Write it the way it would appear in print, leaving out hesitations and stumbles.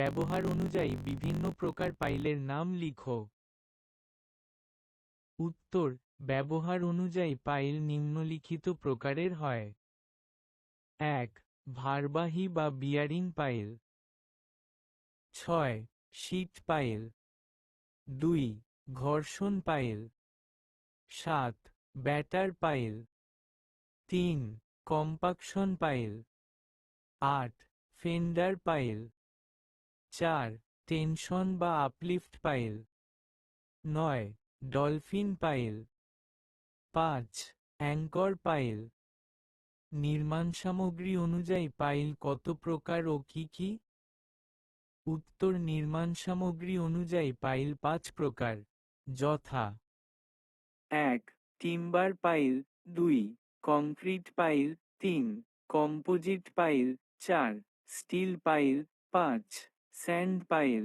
ব্যবহার অনুযায়ী বিভিন্ন প্রকার পাইলের নাম লিখো। উত্তর: ব্যবহার অনুযায়ী পাইল নিম্নলিখিত প্রকারের হয়। ১. ভারবাহী বা বিয়ারিং পাইল। ৬. Sheet pile. ২. ঘর্ষণ পাইল। ৭. Batter pile. ৩. Compaction pile. ৮. Fender pile. ৪. Tension বা uplift pile. ৯. Dolphin pile. ৫. Anchor pile. নির্মাণ সামগ্রী অনুযায়ী পাইল কত প্রকার ও কি কি? উত্তর: নির্মাণ সামগ্রী অনুযায়ী পাইল ৫ প্রকার, যথা: ১. Timber pile. ২. Concrete pile. ৩. Composite pile. ৪. Steel pile. ৫. Sand pile.